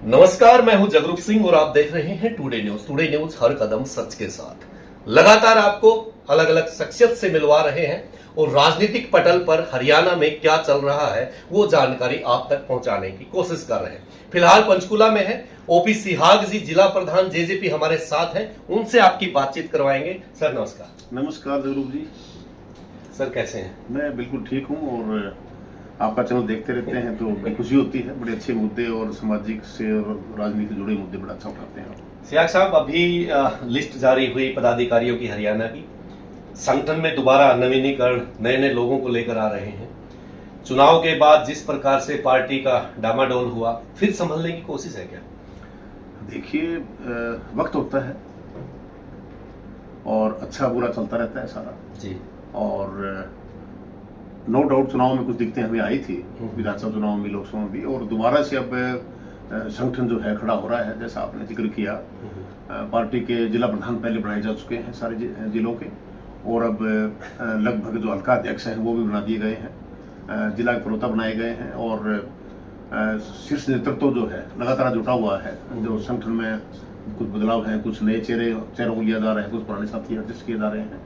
नमस्कार, मैं हूं जगरूप सिंह और आप देख रहे हैं टुडे न्यूज। टुडे न्यूज हर कदम सच के साथ लगातार आपको अलग अलग शख्सियत से मिलवा रहे हैं और राजनीतिक पटल पर हरियाणा में क्या चल रहा है वो जानकारी आप तक पहुंचाने की कोशिश कर रहे हैं। फिलहाल पंचकुला में है ओपी सिहाग जी, जिला प्रधान जेजेपी हमारे साथ हैं, उनसे आपकी बातचीत करवाएंगे। सर नमस्कार। नमस्कार जगरूप जी। सर कैसे हैं? मैं बिल्कुल ठीक हूँ और आपका चैनल देखते रहते हैं तो बड़ी खुशी होती है। बड़े अच्छे मुद्दे और सामाजिक से और राजनीति से जुड़े मुद्दे बड़ा अच्छा उठाते हैं। सियाग साहब, अभी लिस्ट जारी हुई पदाधिकारियों की हरियाणा की। संगठन में दोबारा नवीनीकरण, नए नए लोगों को लेकर आ रहे हैं। चुनाव के बाद जिस प्रकार से पार्टी का डामाडोल हुआ, फिर संभलने की कोशिश है क्या? देखिए, वक्त होता है और अच्छा बुरा चलता रहता है सारा जी। और नो डाउट चुनाव में कुछ दिक्कतें हमें आई थी, विधानसभा चुनाव में, लोकसभा में भी, और दोबारा से अब संगठन जो है खड़ा हो रहा है। जैसा आपने जिक्र किया, पार्टी के जिला प्रधान पहले बनाए जा चुके हैं सारे जिलों के, और अब लगभग जो हल्का अध्यक्ष हैं वो भी बना दिए गए हैं, जिला के प्रवक्ता बनाए गए हैं, और शीर्ष नेतृत्व जो है लगातार जुटा हुआ है। जो संगठन में कुछ बदलाव हैं, कुछ नए चेहरों को लिया जा रहा है, कुछ पुराने साथी एडजस्ट किए जा रहे हैं,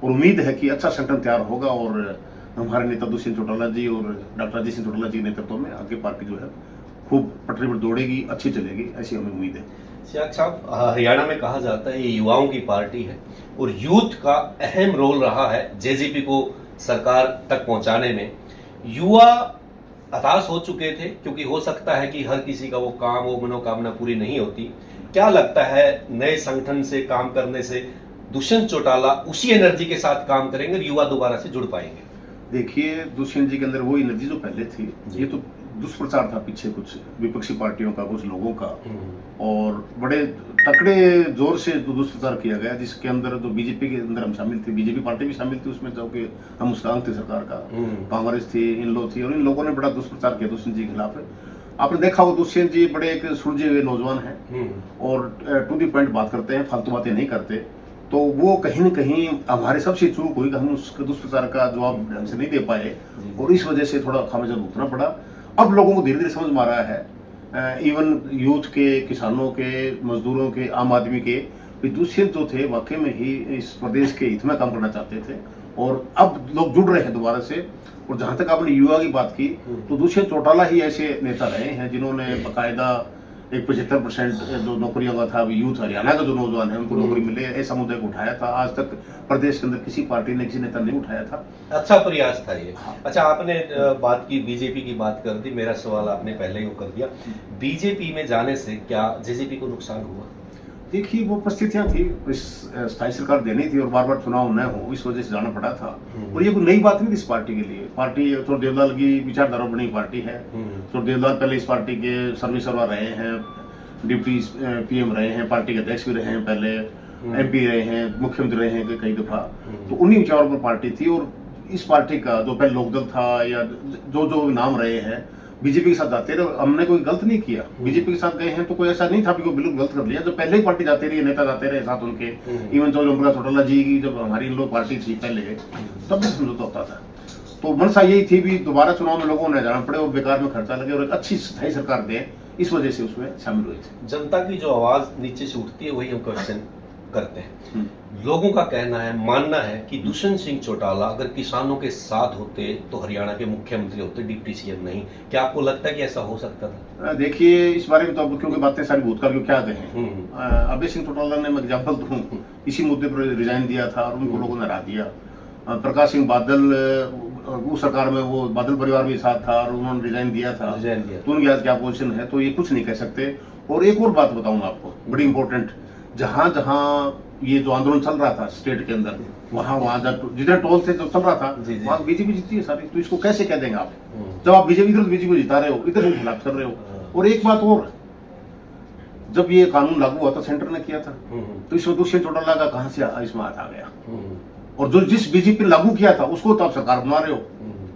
और उम्मीद है कि अच्छा संगठन तैयार होगा और हमारे नेता दुष्यंत चौटाला जी और डॉक्टर अजय सिंह चौटाला जी के नेतृत्व में आगे पार्टी जो है खूब पटरी पर दौड़ेगी, अच्छी चलेगी, ऐसी हमें उम्मीद है। सियाग साहब, हरियाणा में कहा जाता है ये युवाओं की पार्टी है और यूथ का अहम रोल रहा है जेजेपी को सरकार तक पहुंचाने में। युवा हताश हो चुके थे क्योंकि हो सकता है कि हर किसी का वो मनोकामना पूरी नहीं होती। क्या लगता है नए संगठन से काम करने से दुष्यंत चौटाला उसी एनर्जी के साथ काम करेंगे और युवा दोबारा से जुड़ पाएंगे? देखिए, दुष्यंत जी के अंदर वो एनर्जी जो पहले थी, ये तो दुष्प्रचार था पीछे कुछ विपक्षी पार्टियों का, कुछ लोगों का, और बड़े तकड़े जोर से दुष्प्रचार किया गया, जिसके अंदर तो बीजेपी के अंदर हम शामिल थे, बीजेपी पार्टी भी शामिल थी उसमें, जो कि हम उसका अंग थे सरकार का, कांग्रेस थी, इन लोग थी, और इन लोगों ने बड़ा दुष्प्रचार किया दुष्यंत जी के खिलाफ। आपने देखा हो, दुष्यंत जी बड़े एक सुलझे हुए नौजवान हैं और टू दी पॉइंट बात करते हैं, फालतू बातें नहीं करते। तो वो कहीं न कहीं हमारे सबसे चूक हुई कि हम उसके दुष्प्रचार का जवाब ढंग से नहीं दे पाए और इस वजह से थोड़ा खामियाजा भुगतना पड़ा। अब लोगों को धीरे धीरे समझ में आ रहा है, इवन यूथ के, किसानों के, मजदूरों के, आम आदमी के, दुष्यंत जो थे वाकई में ही इस प्रदेश के हित में काम करना चाहते थे, और अब लोग जुड़ रहे हैं दोबारा से। और जहां तक आपने युवा की बात की, तो दुष्यंत चौटाला ही ऐसे नेता रहे हैं जिन्होंने बाकायदा एक 75% जो नौकरियों का था, यूथ हरियाणा का जो नौजवान है उनको नौकरी मिले, ऐसा मुद्दा को उठाया था। आज तक प्रदेश के अंदर किसी पार्टी ने, किसी नेता ने उठाया था। अच्छा प्रयास था ये। हाँ। अच्छा, आपने बात की, बीजेपी की बात कर दी, मेरा सवाल आपने पहले ही कर दिया। बीजेपी में जाने से क्या जेजेपी को नुकसान हुआ? देखिए, वो परिस्थितियां थी, इस स्थायी सरकार देनी थी और बार बार चुनाव न हो, इस वजह से जाना पड़ा था। और ये कोई नई बात नहीं थी इस पार्टी के लिए। पार्टी तो देवलाल की विचारधारा बनी पार्टी है। तो देवलाल पहले इस पार्टी के सर्वेसर्वा रहे हैं, डिप्टी पीएम रहे हैं, पार्टी के अध्यक्ष भी रहे हैं, पहले एमपी रहे हैं, मुख्यमंत्री रहे हैं कई दफा। तो उन्हीं विचारों पर पार्टी थी, और इस पार्टी का जो पहले लोकदल था या जो नाम रहे हैं, बीजेपी के साथ जाते रहे। हमने कोई गलत नहीं किया, बीजेपी के साथ गए हैं तो कोई ऐसा नहीं था कि बिल्कुल गलत कर लिया। जब पहले ही पार्टी जाते रही, नेता जाते रहे साथ उनके, इवन चौटाला चौटाला जी की जब हमारी इन लोग पार्टी थी पहले, तब भी समझौता होता था। तो मनसा यही थी भी दोबारा चुनाव में लोगों ने जाना पड़े और बेकार में खर्चा लगे और एक अच्छी स्थायी सरकार दें, इस वजह से उसमें शामिल हुए थे। जनता की जो आवाज नीचे से उठती है वही हम क्वेश्चन करते हैं। लोगों का कहना है, मानना है कि दुष्यंत सिंह चौटाला अगर किसानों के साथ होते तो हरियाणा के मुख्यमंत्री होते, डिप्टी सीएम नहीं। क्या आपको लगता है कि ऐसा हो सकता था? देखिए, इस बारे में तो अब क्योंकि बातें सारी भूतकाल की क्या कहें। अभय सिंह चौटाला ने, मैं एग्जाम्पल दूं, इसी मुद्दे पर रिजाइन दिया था और उनको लोगों ने हरा दिया। प्रकाश सिंह बादल, उस सरकार में वो बादल परिवार भी साथ था और उन्होंने रिजाइन दिया था। तो उनकी आज क्या पोजीशन है, तो ये कुछ नहीं कह सकते। और एक और बात बताऊंगा आपको, बड़ी इंपॉर्टेंट, जहां जहां ये जो आंदोलन चल रहा था स्टेट के अंदर, वहां जितने टोल थे जो चल रहा था, वहां बीजेपी जीती है सारी। तो इसको कैसे कह देंगे आप, जब आप बीजेपी को जिता रहे हो, इधर खिलाफ कर रहे हो। और एक बात और, जब ये कानून लागू हुआ था सेंटर ने किया था, तो इसमें दुष्यंत चौटाला का कहां से इसमें हाथ आ गया? और जो जिस बीजेपी ने लागू किया था उसको तो आप सरकार बना रहे हो,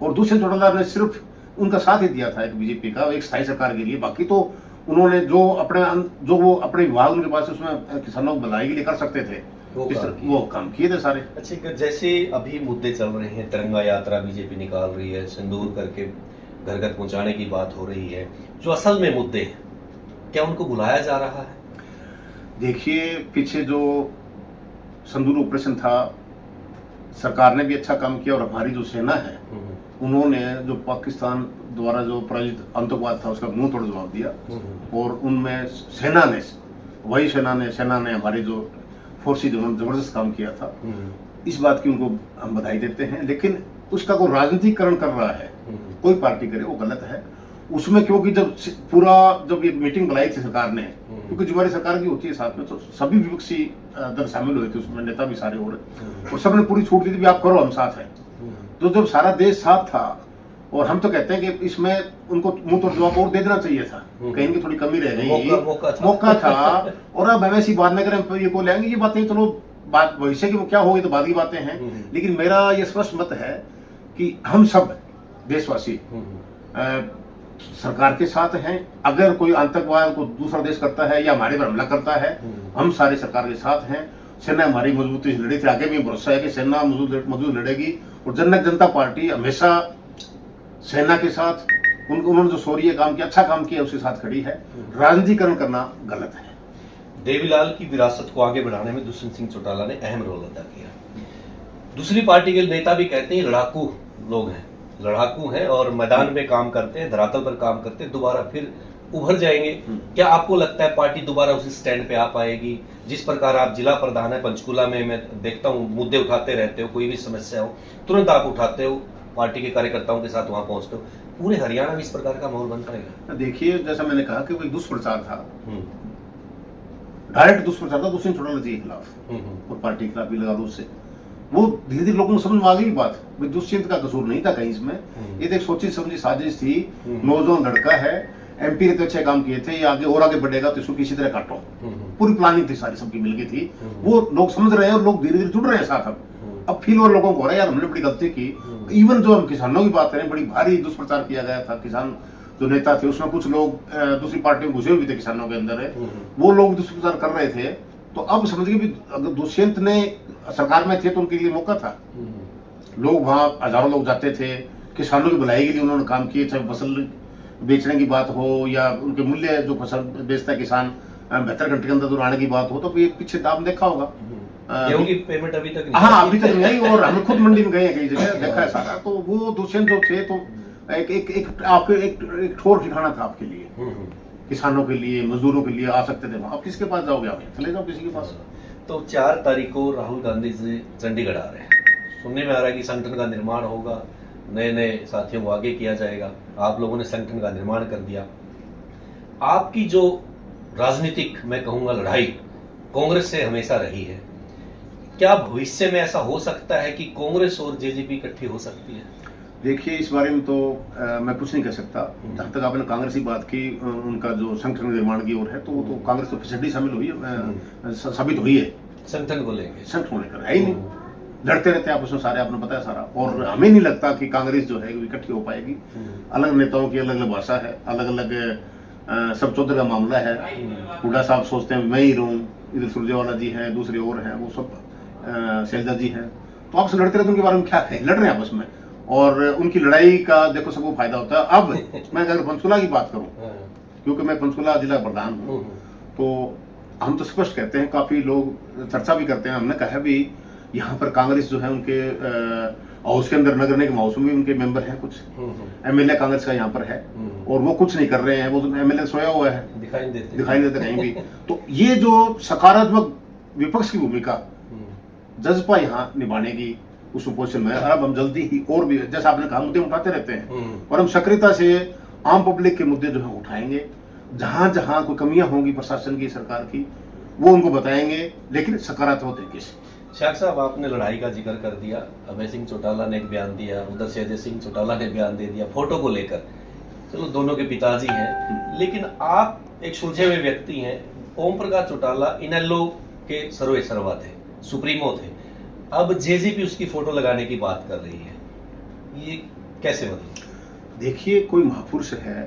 और दुष्यंत चौटाला ने सिर्फ उनका साथ ही दिया था एक बीजेपी का, एक स्थायी सरकार के लिए। बाकी तो उन्होंने जो वो अपने विभाग उनके पास उसमें किसानों को भलाई के लिए कर सकते थे, वो काम किए थे सारे। अच्छा, जैसे अभी मुद्दे चल रहे हैं, तिरंगा यात्रा बीजेपी निकाल रही है, सिंदूर करके घर घर पहुंचाने की बात हो रही है, जो असल में मुद्दे हैं क्या उनको बुलाया जा रहा है? देखिए, पीछे जो संदूर ऑपरेशन था, सरकार ने भी अच्छा काम किया और हमारी जो सेना है उन्होंने जो पाकिस्तान द्वारा जो प्रायोजित आतंकवाद था उसका मुंह तोड़ जवाब दिया। और उनमें सेना ने हमारी जो फोर्सेज उन्होंने जबरदस्त काम किया था। इस बात की उनको हम बधाई देते हैं, लेकिन उसका कोई राजनीतिकरण कर रहा है, कोई पार्टी करे, वो गलत है उसमें। क्योंकि जब ये मीटिंग बुलाई थी सरकार ने, क्योंकि जिम्मेदारी सरकार की होती है साथ में, तो सभी विपक्षी दल शामिल हुए थे उसमें, नेता भी सारे हो रहे, और सबने पूरी छूट दी थी भी आप करो, हम साथ हैं। तो जब सारा देश साथ था, और हम तो कहते हैं कि इसमें उनको मुंह तोड़ जवाब और दे देना चाहिए था, कहीं की थोड़ी कमी रह गई, मौका था। और अब हम ऐसी बात न करें, ये को लेंगे, ये बातें चलो बात भविष्य की क्या होगी तो बाद की बातें हैं, लेकिन मेरा ये स्पष्ट मत है कि हम सब देशवासी सरकार के साथ हैं। अगर कोई आतंकवाद को दूसरा देश करता है या हमारे पर हमला करता है, हम सारे सरकार के साथ हैं। सेना हमारी मजबूती से लड़ी थी, आगे भी भरोसा है कि सेना मजबूत लड़ेगी, और जननायक जनता पार्टी हमेशा सेना के साथ, उन्होंने जो शौर्य काम किया, अच्छा काम किया, उसके साथ खड़ी है। राजनीतिकरण करना गलत है। देवीलाल की विरासत को आगे बढ़ाने में दुष्यंत सिंह चौटाला ने अहम रोल अदा किया। दूसरी पार्टी के नेता भी कहते हैं लड़ाकू लोग हैं, लड़ाकू हैं और मैदान में काम करते हैं, धरातल पर काम करते हैं, दोबारा फिर उभर जाएंगे। क्या आपको लगता है पार्टी दोबारा उसी स्टैंड पे आ पाएगी? जिस प्रकार आप जिला प्रधान है पंचकुला में, मैं देखता हूँ मुद्दे उठाते रहते हो, कोई भी समस्या हो तुरंत आप उठाते हो, पार्टी के कार्यकर्ताओं के साथ वहां पहुंचते हो। पूरे हरियाणा में इस प्रकार का माहौल बन पाएगा? देखिए, जैसा मैंने कहा कि वो एक दुष्प्रचार था, डायरेक्ट दुष्प्रचार था दुष्यंत चौटाला जी के खिलाफ और पार्टी के खिलाफ भी लगा दो। उससे वो धीरे धीरे लोगों को समझ में आ गई बात, दुष्यंत का कसूर नहीं था कहीं इसमें। ये एक सोची समझी साजिश थी। नौजवान लड़का है, एमपी ने तो अच्छे काम किए थे, ये आगे और आगे बढ़ेगा तो इसको किसी तरह काटो, पूरी प्लानिंग थी, सारी सबकी मिलकर थी। वो लोग समझ रहे हैं और लोग धीरे धीरे जुड़ रहे हैं साथ। अब फील और लोगों को हो रहा है यार हमने बड़ी गलती की। इवन जो हम किसानों की बात करें, बड़ी भारी दुष्प्रचार किया गया था। किसान जो नेता थे उसमें कुछ लोग दूसरी पार्टी में घुसे हुए थे किसानों के अंदर है, वो लोग दुष्प्रचार कर रहे थे। तो अब समझ गए भी अगर दुष्यंत ने सरकार में थे तो उनके लिए मौका था। लोग वहां हजारों लोग जाते थे, किसानों की भलाई के लिए उन्होंने काम किए, चाहे फसल बेचने की बात हो या उनके मूल्य जो फसल बेचता है किसान 72 घंटे के अंदर आने की बात हो। तो ये पीछे दाम देखा होगा, गेहूं की पेमेंट अभी तक नहीं। हाँ, अभी तक नहीं, और हम खुद मंडी में गए हैं, कई जगह देखा है सारा। तो वो दुष्यंत जो थे तो एक ठोर ठिकाना था आपके लिए, किसानों के लिए, मजदूरों के लिए आ सकते थे। आप किसके पास जाओगे? आप चले जाओ किसी के पास। तो 4 तारीख को राहुल गांधी जी चंडीगढ़ आ रहे हैं, सुनने में आ रहा है कि संगठन का निर्माण होगा, नए नए साथियों को आगे किया जाएगा। आप लोगों ने संगठन का निर्माण कर दिया। आपकी जो राजनीतिक मैं कहूंगा लड़ाई कांग्रेस से हमेशा रही है, क्या भविष्य में ऐसा हो सकता है कि कांग्रेस और जेजेपी इकट्ठी हो सकती है? देखिए, इस बारे में तो मैं कुछ नहीं कह सकता। जहां तक आपने कांग्रेस की बात की, उनका जो संगठन निर्माण की ओर है, तो वो तो कांग्रेस तो फिसड्डी शामिल हुई है, साबित हुई है। संगठन को लेकर, संगठन को लेकर है ही नहीं, लड़ते रहते हैं आपस में सारे, आपने बताया सारा। और हमें नहीं लगता कि कांग्रेस जो है इकट्ठी हो पाएगी। अलग नेताओं की अलग अलग भाषा है, अलग अलग सब चौधर का मामला है। हुड्डा साहब सोचते हैं मैं ही रहूं, इधर सुरजेवाला जी हैं, दूसरे और हैं, वो सब शैलजा जी हैं। तो आपसे लड़ते रहते, उनके बारे में क्या है, लड़ रहे हैं आपस में, और उनकी लड़ाई का देखो सबको फायदा होता है। अब मैं अगर पंचकुला की बात करूं, क्योंकि मैं पंचकुला जिला प्रधान हूं, तो हम तो स्पष्ट कहते हैं, काफी लोग चर्चा भी करते हैं, हमने कहा भी यहाँ पर कांग्रेस जो है उनके हाउस के अंदर, नगर निगम हाउस में भी उनके मेंबर हैं, कुछ एमएलए कांग्रेस का यहाँ पर है, और वो कुछ नहीं कर रहे हैं, वो एमएलए सोया हुआ है, दिखाई नहीं देते कहीं भी। तो ये जो सकारात्मक विपक्ष की भूमिका जज्बा यहाँ निभाने की उस पोजिशन में, अब हम जल्दी ही और भी, जैसा आपने कहा, मुद्दे उठाते रहते हैं, और हम सक्रियता से आम पब्लिक के मुद्दे जो है उठाएंगे। जहां जहां कोई कमियां होंगी प्रशासन की, सरकार की, वो उनको बताएंगे, लेकिन सकारात्मक तरीके से। शाह साहब, आपने लड़ाई का जिक्र कर दिया, अभय सिंह चौटाला ने एक बयान दिया, उधर से अजय सिंह चौटाला ने बयान दे दिया फोटो को लेकर। चलो, दोनों के पिताजी हैं, लेकिन आप एक सुलझे हुए व्यक्ति हैं। ओम प्रकाश चौटाला इनेलो के सर्वे सर्वा थे, सुप्रीमो थे, अब जेजेपी उसकी फोटो लगाने की बात कर रही है, ये कैसे मतलब? देखिए, कोई महापुरुष है,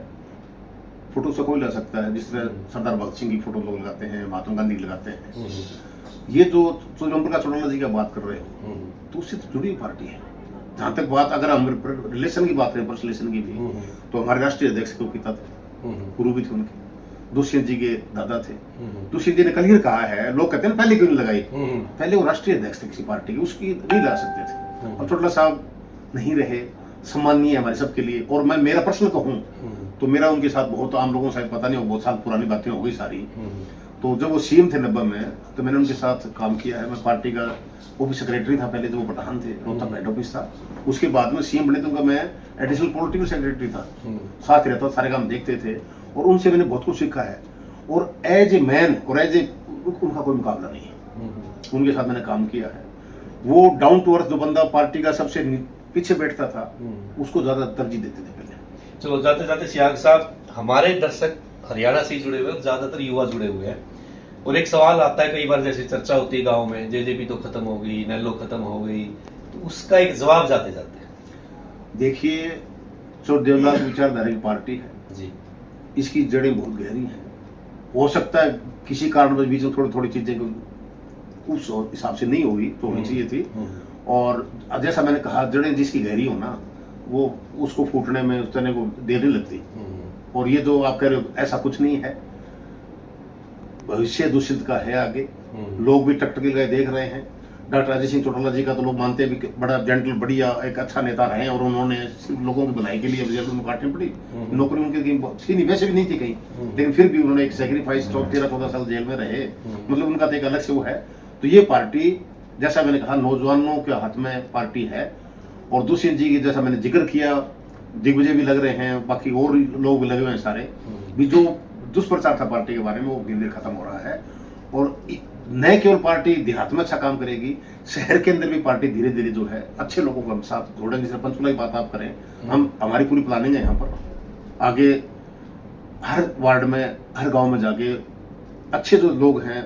फोटो से कोई ला सकता है, जिस तरह सरदार भगत सिंह की फोटो लोग लगाते हैं, महात्मा गांधी लगाते हैं। ये जो ओम प्रकाश चौटाला जी का बात कर रहे हो, तो उससे तो जुड़ी हुई पार्टी है। जहां तक बात, अगर हम रिलेशन की बात करें, पर्सनल रिलेशन की भी, तो हमारे राष्ट्रीय अध्यक्ष के पिता थे, गुरु भी थे उनके, दुष्यंत जी के दादा थे। दुष्यंत जी ने क्लियर कहा है, लोग कहते हैं पहले क्यों नहीं लगाई, पहले वो राष्ट्रीय अध्यक्ष थे किसी पार्टी के, उसकी नहीं ला सकते थे। अब चोटला साहब नहीं रहे, सम्माननीय है हमारे सबके लिए। और मैं मेरा प्रश्न कहूँ तो मेरा उनके साथ बहुत, आम लोगों को शायद पता नहीं हो, बहुत साल पुरानी बातें हो गई सारी। तो जब वो सीएम थे 90 में, तो मैंने उनके साथ काम किया है। मैं पार्टी का ऑफिस सेक्रेटरी था पहले, तो वो पठान थे, रोहतक हेड ऑफिस था। उसके बाद में सीएम बने तो उनका मैं एडिशनल पॉलिटिकल सेक्रेटरी था, साथ रहता, सारे काम देखते थे। और उनसे मैंने बहुत कुछ सीखा है। और एज ए मैन और एज ए, उनका कोई मुकाबला नहीं है। उनके साथ मैंने काम किया है। वो डाउन टू अर्थ जो बंदा पार्टी का सबसे पीछे बैठता था, उसको ज्यादा तरजीह देते थे पहले। चलो जाते जाते सियाग साहब, हमारे दर्शक हरियाणा से जुड़े हुए हैं, ज्यादातर युवा जुड़े हुए हैं, और एक सवाल आता है कई बार, जैसे चर्चा होती है गांव में, जेजेपी तो खत्म हो गई, नेल्लो खत्म हो गई, तो उसका एक जवाब जाते जाते हैं। देखिए, जो देवलाल विचारधारा की पार्टी है जी, इसकी जड़ें बहुत गहरी हैं। हो सकता है किसी कारणवश बीच में थोड़ी थोड़ी चीजें उस हिसाब से नहीं हुई तो होनी चाहिए थी। और जैसा मैंने कहा, जड़ें जिसकी गहरी हो ना, वो उसको फूटने में, उस तरह को देर नहीं लगती। और ये जो आप कह रहे हो, ऐसा कुछ नहीं है। भविष्य दूषित का है आगे, लोग भी टकटकी गए देख रहे हैं। डॉक्टर अजय सिंह चौटाला जी का तो लोग मानते हैं भी बड़ा जेंटल, बढ़िया एक अच्छा नेता रहे, और उन्होंने लोगों की भलाई के लिए काटनी पड़ी। नौकरी उनकी थी नहीं, वैसे भी नहीं थी कहीं, लेकिन फिर भी उन्होंने एक सेक्रीफाइस, 13-14 साल जेल में रहे, मतलब उनका तो एक अलग से वो है। तो ये पार्टी, जैसा मैंने कहा, नौजवानों के हाथ में पार्टी है। और दुष्यंत जी की, जैसा मैंने जिक्र किया, दिग्विजय भी लग रहे हैं, बाकी और लोग भी लगे हुए हैं सारे भी। जो दुष्प्रचार था पार्टी के बारे में, वो धीरे धीरे खत्म हो रहा है। और न केवल पार्टी देहात में अच्छा काम करेगी, शहर के अंदर भी पार्टी धीरे धीरे जो है अच्छे लोगों को हम साथ जोड़ेंगे। जैसे पंचकुला की बात आप करें, हम, हमारी पूरी प्लानिंग है यहाँ पर आगे हर वार्ड में, हर गांव में जाके अच्छे जो लोग हैं,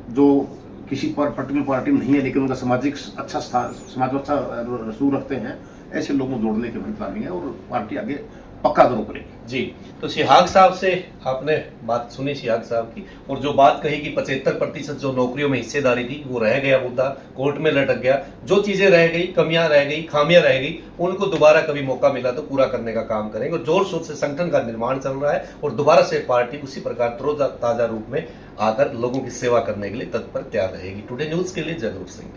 जो किसी पर पर्टिकुलर पार्टी में नहीं है लेकिन उनका सामाजिक अच्छा समाज में अच्छा रसूख रखते हैं, ऐसे लोगों को जोड़ने की हमारी प्लानिंग है। और पार्टी आगे पक्का ग्रो करेगी जी। तो सिहाग साहब से आपने बात सुनी, सिहाग साहब की, और जो बात कही कि 75% जो नौकरियों में हिस्सेदारी थी वो रह गया, मुद्दा कोर्ट में लटक गया। जो चीजें रह गई, कमियां रह गई, खामियां रह गई, उनको दोबारा कभी मौका मिला तो पूरा करने का काम करेंगे। और जोर शोर से संगठन का निर्माण चल रहा है, और दोबारा से पार्टी उसी प्रकार तरोताजा रूप में आकर लोगों की सेवा करने के लिए तत्पर तैयार रहेगी। टुडे न्यूज के लिए जगरूप सिंह।